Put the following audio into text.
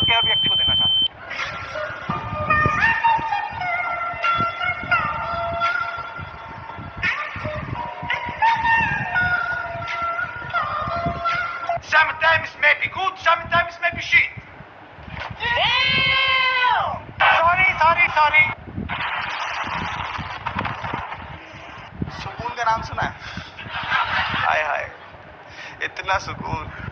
आपके हर व्यक्ति को देना चाहता हूँ। Sometimes may be good, sometimes may be shit. Sorry. सुकून का नाम सुना है? हाय इतना सुकून।